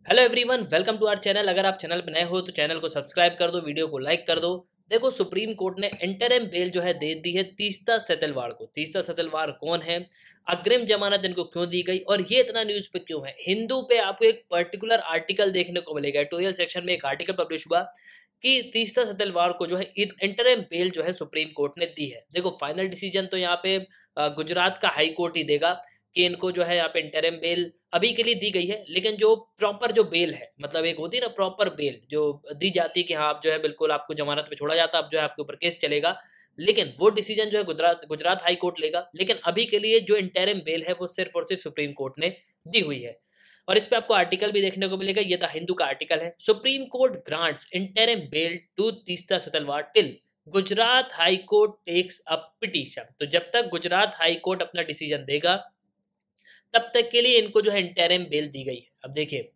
Hello everyone, welcome to our channel. अगर आप channel पर नए हो तो चैनल को सब्सक्राइब कर दो, वीडियो को लाइक कर दो। देखो, सुप्रीम कोर्ट ने इंटरिम बेल जो है दे दी है तीस्ता सेतलवाड़ को। तीस्ता सेतलवाड़ कौन है, अग्रिम जमानत इनको क्यों दी गई और ये इतना न्यूज पे क्यों है। हिंदू पे आपको एक पर्टिकुलर आर्टिकल देखने को मिलेगा, एडिटोरियल सेक्शन में एक आर्टिकल पब्लिश हुआ कि तीस्ता सेतलवाड़ को जो है इंटरिम बेल जो है सुप्रीम कोर्ट ने दी है। देखो, फाइनल डिसीजन तो यहाँ पे गुजरात का हाई कोर्ट ही देगा कि इनको जो है यहाँ पे इंटरिम बेल अभी के लिए दी गई है, लेकिन जो प्रॉपर जो बेल है, मतलब एक होती है ना प्रॉपर बेल जो दी जाती है कि हाँ आप जो है बिल्कुल आपको जमानत पे छोड़ा जाता है, अब जो है आपके ऊपर केस चलेगा, लेकिन वो डिसीजन जो है गुजरात गुजरात हाई कोर्ट लेगा। लेकिन अभी के लिए जो इंटरिम बेल है वो सिर्फ और सिर्फ सुप्रीम कोर्ट ने दी हुई है। और इस पे आपको आर्टिकल भी देखने को मिलेगा, ये द हिंदू का आर्टिकल है। Supreme court grants interim bail to Teesta Setalvad till Gujarat high court takes a petition. तो जब तक गुजरात हाई कोर्ट अपना डिसीजन देगा तब तक के लिए इनको जो है इंटरिम बेल दी गई है। अब देखिए,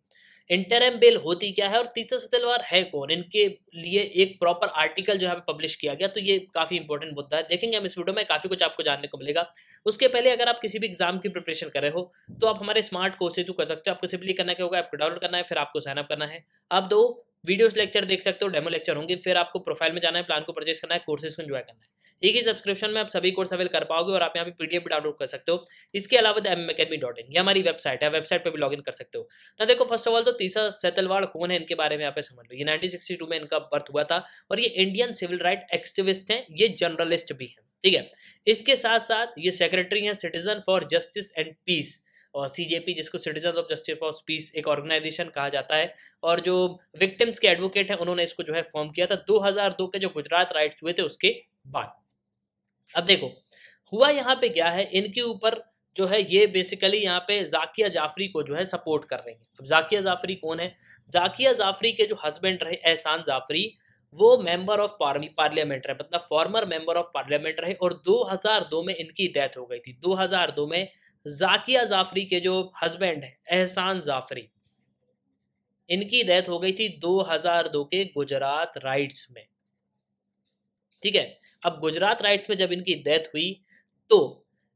इंटरिम बेल होती क्या है और तीस्ता सेतलवाड़ है कौन, इनके लिए एक प्रॉपर आर्टिकल जो है पब्लिश किया गया, तो ये काफी इंपॉर्टेंट मुद्दा है। देखेंगे हम इस वीडियो में, काफी कुछ आपको जानने को मिलेगा। उसके पहले अगर आप किसी भी एग्जाम की प्रिपरेशन कर रहे हो तो आप हमारे स्मार्ट कोर्स से कर सकते हो। आपको सिंपली करना क्या होगा, आपको डाउनलोड करना है, फिर आपको साइन अप करना है। आप दो वीडियोस लेक्चर देख सकते हो, डेमो लेक्चर होंगे, फिर आपको प्रोफाइल में जाना है, प्लान को परचेस करना है, कोर्सेज को एंजॉय करना है। एक ही सब्सक्रिप्शन में आप सभी कोर्स अवेल कर पाओगे और आप यहाँ पे पीडीएफ भी डाउनलोड कर सकते हो। इसके अलावा mmacademy.in ये हमारी वेबसाइट है, वेबसाइट पे भी लॉगिन कर सकते हो ना। देखो, फर्स्ट ऑफ ऑल तो तीस्ता सेतलवाड़ कौन है, इनके बारे में यहाँ पे समझ लो। ये 1962 में इनका बर्थ हुआ था और ये इंडियन सिविल राइट एक्टिविस्ट हैं, ये जर्नलिस्ट भी हैं, ठीक है। इसके साथ साथ ये सेक्रेटरी हैं citizen for justice and peace, और सीजेपी जिसको citizen of justice for peace एक ऑर्गेनाइजेशन कहा जाता है। और जो विक्टिम्स के एडवोकेट हैं उन्होंने इसको जो है फॉर्म किया था 2002 के जो गुजरात राइट्स हुए थे उसके बाद। अब देखो, हुआ यहाँ पे क्या है, इनके ऊपर जो है ये बेसिकली यहाँ पे जाकिया जाफरी को जो है सपोर्ट कर रही है। अब जाकिया जाफरी कौन है, जाकिया जाफरी के जो हस्बैंड रहे एहसान जाफरी, वो मेंबर ऑफ पार्लियामेंट रहे, मतलब फॉर्मर मेंबर ऑफ पार्लियामेंट रहे, और 2002 में इनकी डेथ हो गई थी। 2002 में जाकिया जाफरी के जो हस्बैंड है एहसान जाफरी, इनकी डेथ हो गई थी 2002 के गुजरात राइट्स में, ठीक है। अब गुजरात राइट्स में जब इनकी डेथ हुई तो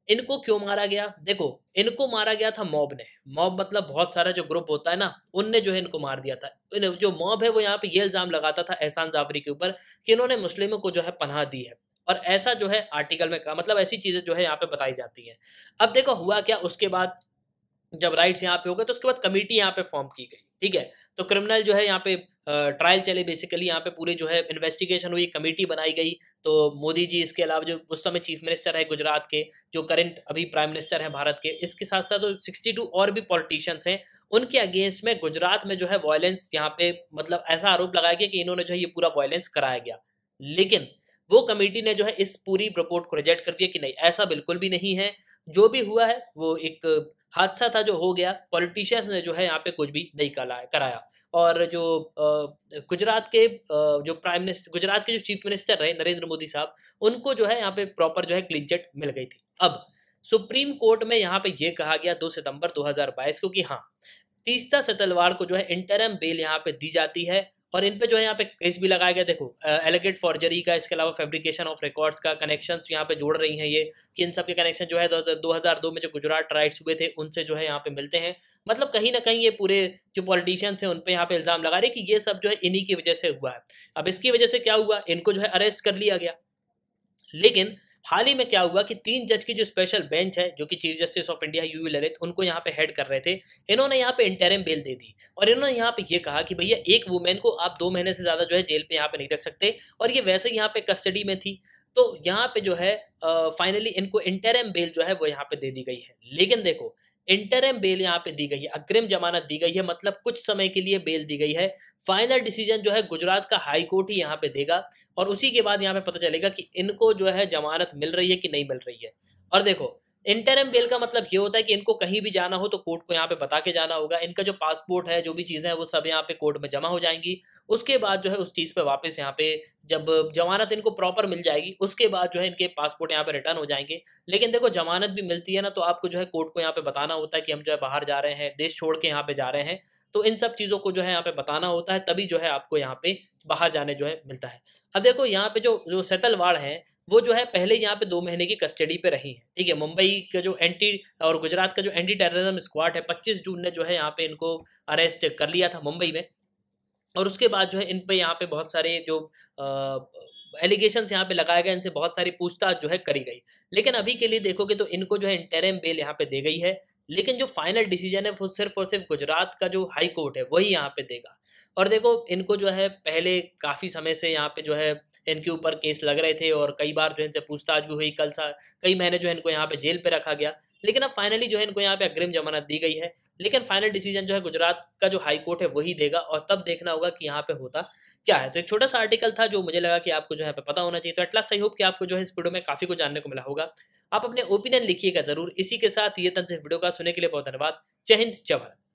इनको क्यों मारा गया, देखो इनको मारा गया था मॉब ने। मॉब मतलब बहुत सारा जो ग्रुप होता है ना, उनने जो है इनको मार दिया था। जो मॉब है वो यहाँ पे ये इल्जाम लगाता था एहसान जाफरी के ऊपर कि इन्होंने मुस्लिमों को जो है पनाह दी है, और ऐसा जो है आर्टिकल में कहा, मतलब ऐसी चीजें जो है यहाँ पे बताई जाती हैं। अब देखो हुआ क्या, उसके बाद जब राइट्स यहाँ पे हो गए तो उसके बाद कमेटी यहाँ पे फॉर्म की गई, ठीक है। तो क्रिमिनल जो है यहाँ पे ट्रायल चले, बेसिकली यहाँ पे पूरी जो है इन्वेस्टिगेशन हुई, कमेटी बनाई गई। तो मोदी जी, इसके अलावा जो उस समय चीफ मिनिस्टर है गुजरात के, जो करंट अभी प्राइम मिनिस्टर है भारत के, इसके साथ साथ 62 और भी पॉलिटिशियंस हैं, उनके अगेंस्ट में गुजरात में जो है वायलेंस यहाँ पे, मतलब ऐसा आरोप लगाया गया कि इन्होंने जो है ये पूरा वायलेंस कराया गया। लेकिन वो कमेटी ने जो है इस पूरी रिपोर्ट को रिजेक्ट कर दिया कि नहीं, ऐसा बिल्कुल भी नहीं है। जो भी हुआ है वो एक हादसा था जो हो गया, पॉलिटिशियंस ने जो है यहाँ पे कुछ भी नहीं कराया। और जो गुजरात के जो प्राइम मिनिस्टर, गुजरात के जो चीफ मिनिस्टर रहे नरेंद्र मोदी साहब, उनको जो है यहाँ पे प्रॉपर जो है क्लीन चिट मिल गई थी। अब सुप्रीम कोर्ट में यहाँ पे ये कहा गया 2 सितंबर 2022 को कि हाँ, तीस्ता सेतलवाड़ को जो है इंटरिम बेल यहाँ पे दी जाती है, और इन पे जो है यहाँ पे केस भी लगाया गया। देखो, एलिगेट फॉर्जरी का, इसके अलावा फैब्रिकेशन ऑफ रिकॉर्ड्स का कनेक्शंस यहाँ पे जोड़ रही हैं ये, कि इन सब के कनेक्शन जो है 2002 में जो गुजरात राइट्स हुए थे उनसे जो है यहाँ पे मिलते हैं। मतलब कहीं ना कहीं ये पूरे जो पॉलिटिशियंस हैं उन पे यहाँ पे इल्जाम लगा रहे कि ये सब जो है इन्हीं की वजह से हुआ है। अब इसकी वजह से क्या हुआ, इनको जो है अरेस्ट कर लिया गया। लेकिन हाल ही में क्या हुआ कि 3 जज की जो स्पेशल बेंच है, जो कि chief justice of India UU Lalit उनको यहाँ पे हेड कर रहे थे, इन्होंने यहाँ पे इंटरिम बेल दे दी। और इन्होंने यहाँ पे ये कहा कि भैया एक वुमेन को आप 2 महीने से ज्यादा जो है जेल पे यहाँ पे नहीं रख सकते, और ये वैसे यहाँ पे कस्टडी में थी। तो यहाँ पे जो है फाइनली इनको इंटरिम बेल जो है वो यहाँ पे दे दी गई है। लेकिन देखो, इंटरिम बेल यहाँ पे दी गई है, अग्रिम जमानत दी गई है, मतलब कुछ समय के लिए बेल दी गई है। फाइनल डिसीजन जो है गुजरात का हाई कोर्ट ही यहाँ पे देगा, और उसी के बाद यहाँ पे पता चलेगा कि इनको जो है जमानत मिल रही है कि नहीं मिल रही है। और देखो, इंटरिम बेल का मतलब ये होता है कि इनको कहीं भी जाना हो तो कोर्ट को यहाँ पे बता के जाना होगा। इनका जो पासपोर्ट है, जो भी चीज़ें हैं, वो सब यहाँ पे कोर्ट में जमा हो जाएंगी। उसके बाद जो है उस चीज़ पे वापस यहाँ पे जब जमानत इनको प्रॉपर मिल जाएगी, उसके बाद जो है इनके पासपोर्ट यहाँ पे रिटर्न हो जाएंगे। लेकिन देखो, जमानत भी मिलती है ना, तो आपको जो है कोर्ट को यहाँ पे बताना होता है कि हम जो है बाहर जा रहे हैं, देश छोड़ के यहाँ पे जा रहे हैं। तो इन सब चीज़ों को जो है यहाँ पे बताना होता है, तभी जो है आपको यहाँ पे बाहर जाने जो है मिलता है। अब देखो यहाँ पे जो जो सेतलवाड़ हैं वो जो है पहले यहाँ पे 2 महीने की कस्टडी पे रही हैं, ठीक है। मुंबई का जो एंटी और गुजरात का जो एंटी टेररिज्म स्क्वाड है 25 जून ने जो है यहाँ पे इनको अरेस्ट कर लिया था मुंबई में। और उसके बाद जो है इन पे यहाँ पे बहुत सारे जो एलिगेशंस यहाँ पे लगाए गए, इनसे बहुत सारी पूछताछ जो है करी गई। लेकिन अभी के लिए देखोगे तो इनको जो है इंटरिम बेल यहाँ पे दे गई है। लेकिन जो फाइनल डिसीजन है वो सिर्फ और सिर्फ गुजरात का जो हाई कोर्ट है वही यहाँ पे देगा। और देखो इनको जो है पहले काफ़ी समय से यहाँ पे जो है इनके ऊपर केस लग रहे थे और कई बार जो इनसे पूछताछ भी हुई, कई महीने जो है इनको यहाँ पे जेल पे रखा गया। लेकिन अब फाइनली जो है इनको यहाँ पे अग्रिम जमानत दी गई है। लेकिन फाइनल डिसीजन जो है गुजरात का जो हाई कोर्ट है वही देगा और तब देखना होगा कि यहाँ पे होता क्या है। तो एक छोटा सा आर्टिकल था जो मुझे लगा कि आपको जो है पे पता होना चाहिए। तो एट लास्ट आई होप कि आपको जो है इस वीडियो में काफ़ी कुछ जानने को मिला होगा। आप अपने ओपिनियन लिखिएगा ज़रूर। इसी के साथ ये तंत्र वीडियो का सुनने के लिए बहुत धन्यवाद। जय हिंद, जय भारत।